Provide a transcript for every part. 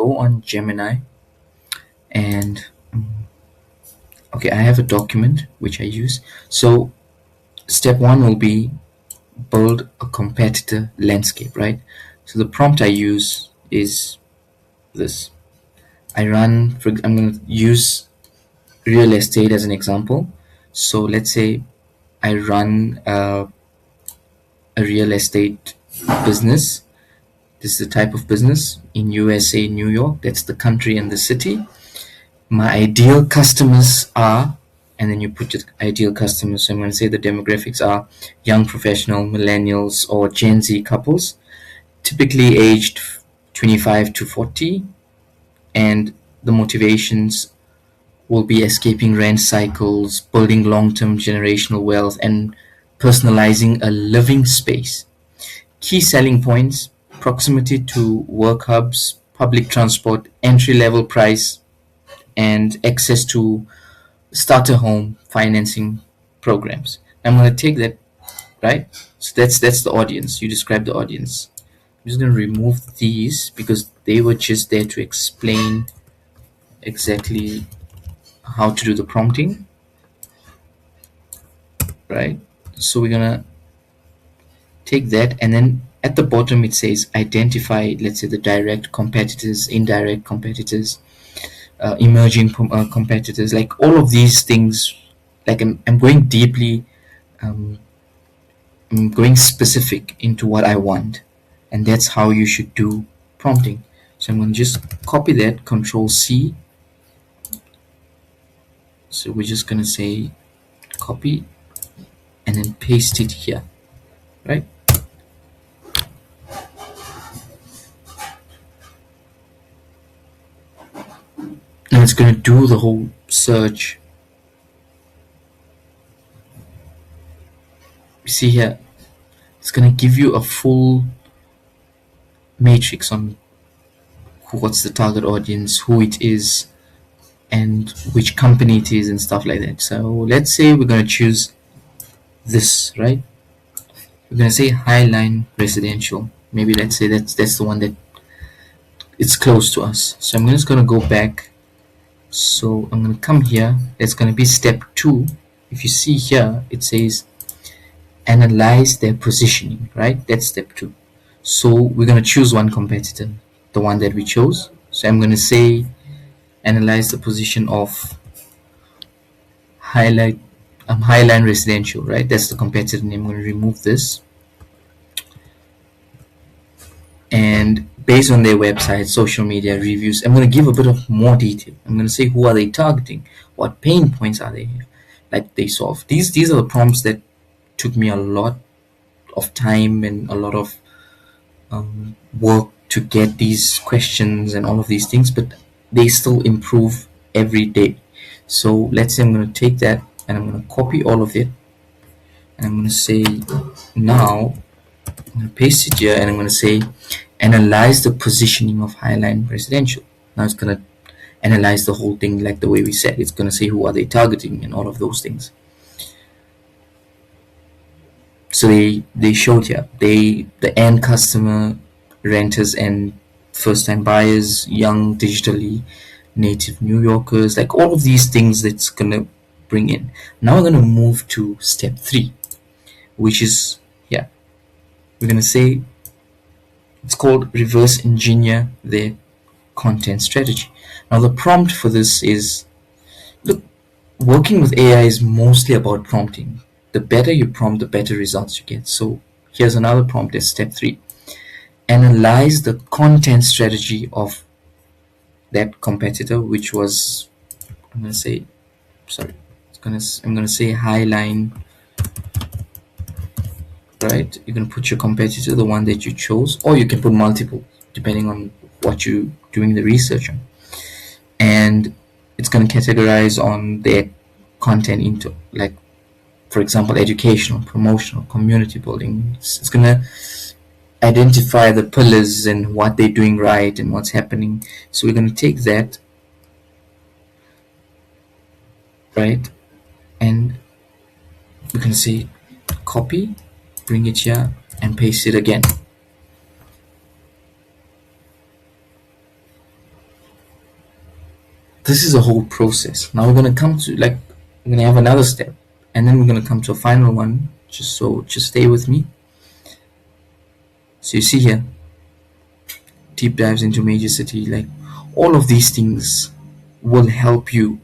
go on Gemini and okay, I have a document which I use. So step one will be build a competitor landscape, right? So the prompt I use is this. I'm going to use real estate as an example. So let's say I run a real estate business. This is the type of business in USA, New York. That's the country and the city. My ideal customers are, and then you put your ideal customers. So I'm going to say the demographics are young professional, millennials, or Gen Z couples, typically aged 25 to 40, and the motivations will be escaping rent cycles, building long-term generational wealth, and personalizing a living space. Key selling points: proximity to work hubs, public transport, entry-level price, and access to starter home financing programs. I'm going to take that, right? So that's the audience. You describe the audience. I'm just going to remove these because they were just there to explain exactly how to do the prompting, right? So we're going to take that, and then at the bottom it says identify, let's say, the direct competitors, indirect competitors, emerging competitors, like all of these things. Like I'm going deeply, um, I'm going specific into what I want, and that's how you should do prompting. So I'm going to just copy that, Control C. So we're just going to say copy and then paste it here, right? Now it's going to do the whole search. You see here, it's going to give you a full matrix on what's the target audience, who it is, and which company it is, and stuff like that. So let's say we're going to choose this, right? We're going to say Highline Residential. Maybe let's say that's the one that it's close to us. So I'm just going to go back. So I'm going to come here. It's going to be step 2. If you see here, it says analyze their positioning, right? That's step 2. So we're going to choose one competitor, the one that we chose. So I'm going to say analyze the position of Highline Residential, right? That's the competitor name. I'm going to remove this, and based on their website, social media reviews, I'm going to give a bit of more detail. I'm going to say who are they targeting, what pain points are they like they solve. These are the prompts that took me a lot of time and a lot of work to get these questions and all of these things, but they still improve every day. So let's say I'm going to take that and I'm going to copy all of it, and I'm going to say now I'm going to paste it here, and I'm going to say analyze the positioning of Highline Residential. Now it's going to analyze the whole thing like the way we said. It's going to say who are they targeting and all of those things. So they showed here the end customer, renters and first time buyers, young digitally native New Yorkers, like all of these things that's gonna bring in. Now we're gonna move to step 3, which is yeah, we're gonna say it's called reverse engineer their content strategy. Now the prompt for this is, look, working with AI is mostly about prompting. The better you prompt, the better results you get. So here's another prompt as step 3. Analyze the content strategy of that competitor, which was, I'm gonna say, sorry, I'm gonna say Highline, right? You're gonna put your competitor, the one that you chose, or you can put multiple depending on what you're doing the research on. And it's gonna categorize on their content into, like, for example, educational, promotional, community building. It's gonna identify the pillars and what they're doing right and what's happening. So we're gonna take that, right, and we can say copy, bring it here, and paste it again. this is a whole process. Now we're going to come to, like, we're going to have another step, and then we're going to come to a final one. Just stay with me. So you see here, deep dives into major city, like all of these things will help you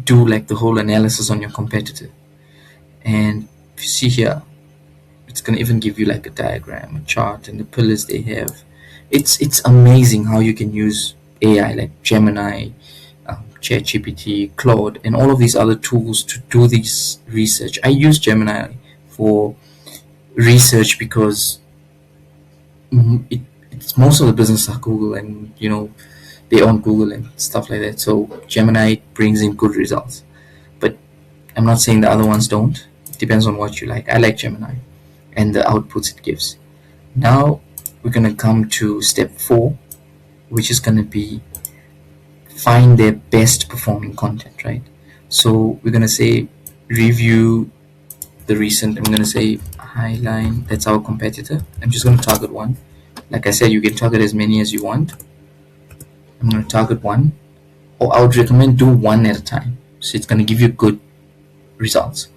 do like the whole analysis on your competitor. And if you see here, it's going to even give you like a diagram, a chart, and the pillars they have. It's amazing how you can use AI like Gemini, ChatGPT, Claude, and all of these other tools to do this research. I use Gemini for research because it's most of the business are Google, and they own Google and stuff like that. So Gemini brings in good results, but I'm not saying the other ones don't. It depends on what you like. I like Gemini and the outputs it gives. Now we're gonna come to step 4, which is gonna be find their best performing content, right? So we're gonna say review the recent. I'm gonna say Highline. That's our competitor. I'm just gonna target one. Like I said, you can target as many as you want. I'm gonna target one, or I would recommend do one at a time. So it's gonna give you good results.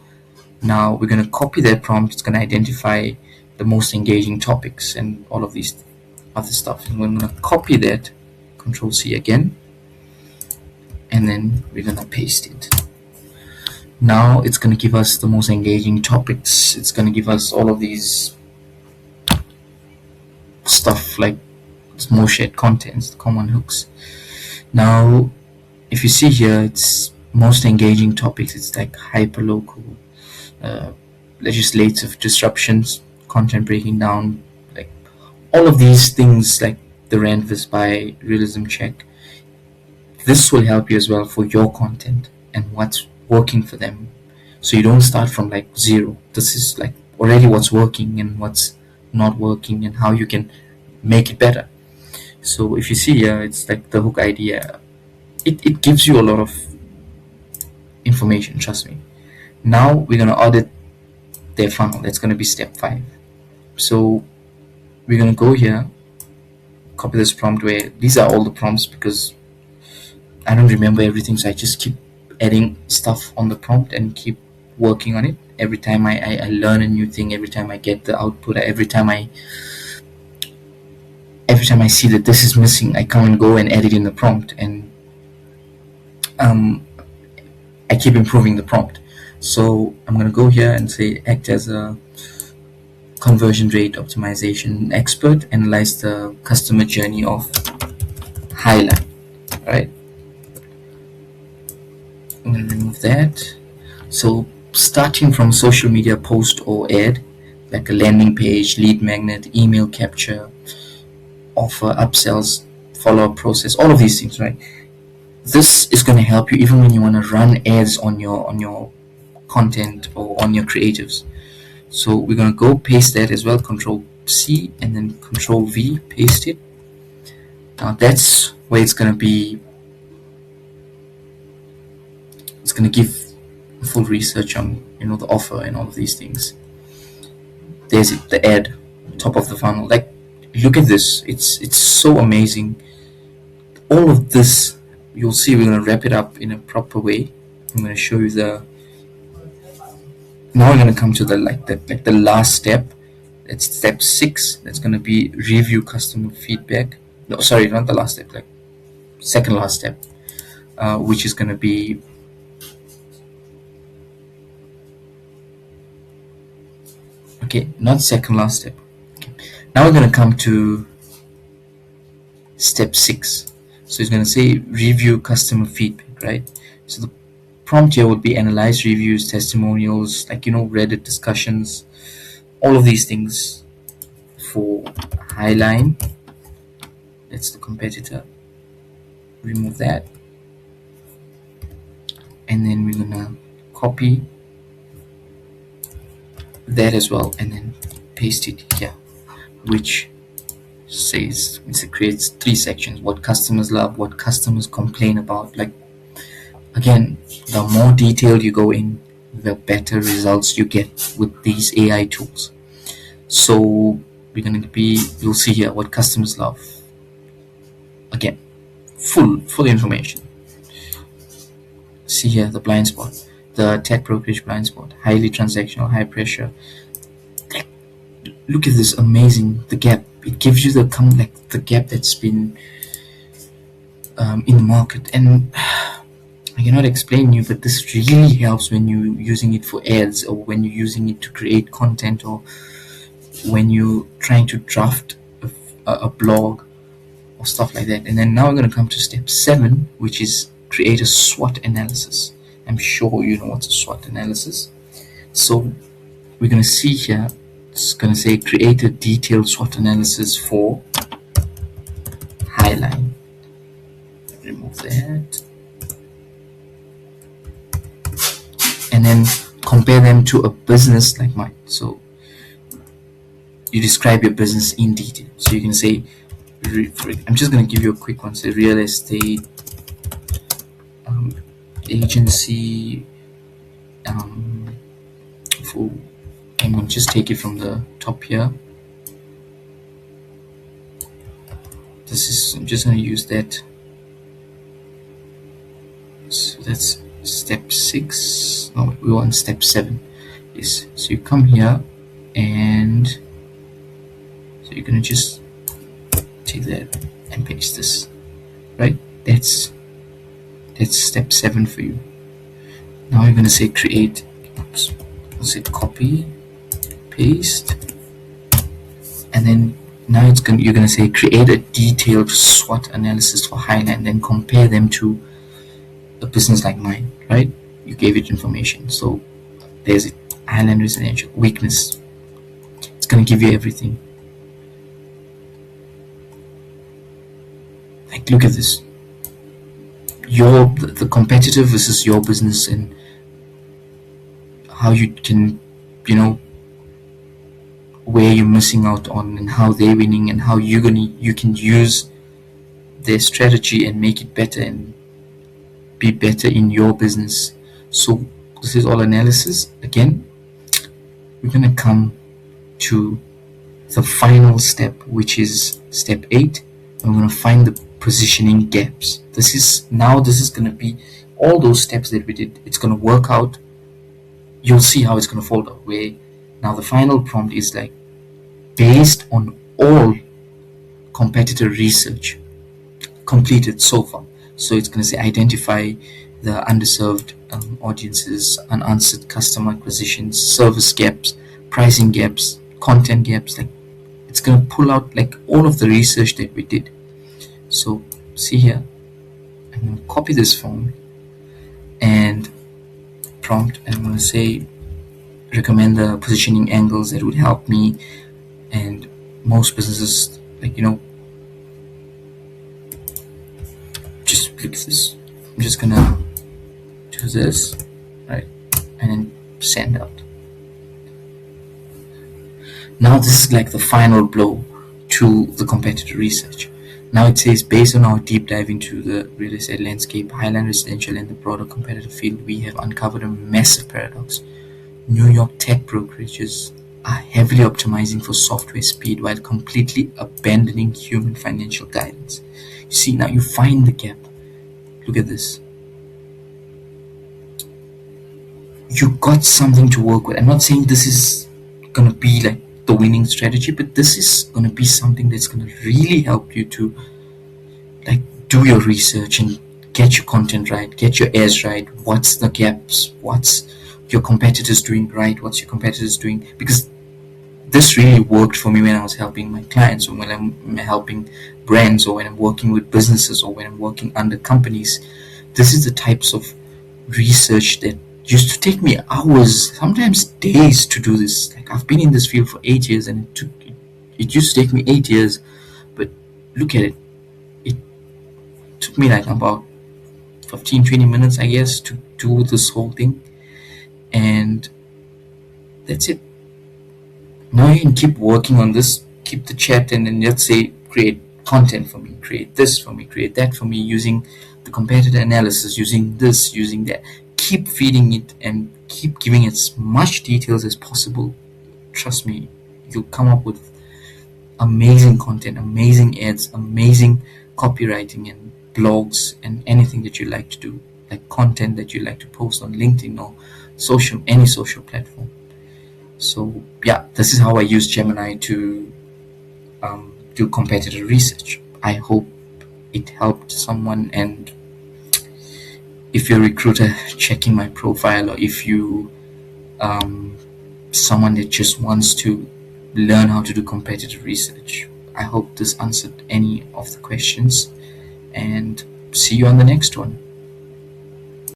Now we're gonna copy that prompt. It's gonna identify the most engaging topics and all of these other stuff. And we're gonna copy that, Control C again, and then we're gonna paste it. Now it's gonna give us the most engaging topics. It's gonna give us all of these stuff like more shared contents, common hooks. Now if you see here, it's most engaging topics. It's like hyperlocal, legislative disruptions, content breaking down, like all of these things, like the Randvis by realism check. This will help you as well for your content and what's working for them, so you don't start from like zero. This is like already what's working and what's not working and how you can make it better. So if you see here, it's like the hook idea. It gives you a lot of information, trust me. Now we're going to audit their funnel. That's going to be step 5. So we're going to go here, copy this prompt, where these are all the prompts because I don't remember everything, so I just keep adding stuff on the prompt and keep working on it. Every time I learn a new thing, every time I get the output, every time I see that this is missing, I come and go and add it in the prompt, and I keep improving the prompt. So I'm going to go here and say act as a conversion rate optimization expert, analyze the customer journey of Highline. Right, I'm going to remove that. So starting from social media post or ad, like a landing page, lead magnet, email capture, offer, upsells, follow-up process, all of these things, right? This is going to help you even when you want to run ads on your content or on your creatives. So we're going to go paste that as well, Control C and then Control V, paste it. Now that's where it's going to be. It's going to give full research on the offer and all of these things. There's it, the ad, top of the funnel. Like, look at this. It's so amazing. All of this, you'll see. We're going to wrap it up in a proper way. I'm going to show you now we're going to come to the last step. It's step 6. That's going to be review customer feedback. No, sorry, not the last step, like second last step, which is going to be not second last step. Now we're going to come to step 6. So it's going to say review customer feedback, right? So the prompt here would be analyze reviews, testimonials, like Reddit discussions, all of these things for Highline. That's the competitor. Remove that, and then we're gonna copy that as well and then paste it here, which says it creates 3 sections: what customers love, what customers complain about. Like, again, the more detailed you go in, the better results you get with these AI tools. So we're going to you'll see here what customers love. Again, full information. see here the blind spot, the tech brokerage blind spot, highly transactional, high pressure. Look at this, amazing, the gap. It gives you the gap that's been in the market. And I cannot explain you, but this really helps when you're using it for ads, or when you're using it to create content, or when you're trying to draft a blog or stuff like that. And then now we're going to come to step 7, which is create a SWOT analysis. I'm sure you know what's a SWOT analysis. So we're going to see here, it's going to say create a detailed SWOT analysis for Highline. Remove that. And then compare them to a business like mine. So you describe your business in detail. So you can say, I'm just going to give you a quick one. Say real estate agency. For I'm going to just take it from the top here. I'm just going to use that. So that's step 6. No, we want step 7. Yes. So you come here, and so you're going to just take that and paste this, right? That's step 7 for you. Now you're going to say create. Oops. I'll say copy, paste, and then now you're going to say create a detailed SWOT analysis for Highline, then compare them to a business like mine, right? You gave it information. So there's it, Highline residential, weakness. It's going to give you everything. Like, look at this. The competitor versus your business, and how you can, where you're missing out on, and how they're winning, and how you can use their strategy and make it better and be better in your business. So this is all analysis. Again, we're going to come to the final step, which is step 8. I'm going to find the positioning gaps. This is going to be all those steps that we did. It's going to work out. You'll see how it's going to fold out. Where now the final prompt is like, based on all competitor research completed so far. So it's going to say identify the underserved audiences, unanswered customer acquisitions, service gaps, pricing gaps, content gaps. Like, it's going to pull out like all of the research that we did. So see here, I'm going to copy this form and prompt, and I'm going to say recommend the positioning angles that would help me. And most businesses, just click this. I'm just gonna do this, right, and then send out. Now this is like the final blow to the competitor research. Now it says, based on our deep dive into the real estate landscape, Highline residential, and the broader competitive field, we have uncovered a massive paradox. New York tech brokerages are heavily optimizing for software speed while completely abandoning human financial guidance. You see, now you find the gap. Look at this. You got something to work with. I'm not saying this is going to be like the winning strategy, but this is going to be something that's going to really help you to like do your research and get your content right, get your ads right. What's the gaps? What's your competitors doing right? What's your competitors doing? Because this really worked for me when I was helping my clients, or when I'm helping brands, or when I'm working with businesses, or when I'm working under companies. This is the types of research that used to take me hours, sometimes days to do this. Like, I've been in this field for 8 years, and it used to take me 8 years, but look at it. It took me like about 15-20 minutes, I guess, to do this whole thing. And that's it. Now you can keep working on this, keep the chat, and then let's say create content for me, create this for me, create that for me, using the competitor analysis, using this, using that. Keep feeding it and keep giving it as much details as possible. Trust me, you'll come up with amazing content, amazing ads, amazing copywriting and blogs, and anything that you like to do. like content that you like to post on LinkedIn or any social platform. So yeah, this is how I use Gemini to do competitor research. I hope it helped someone, and if you're a recruiter checking my profile, or if you um, someone that just wants to learn how to do competitive research, I hope this answered any of the questions, and see you on the next one.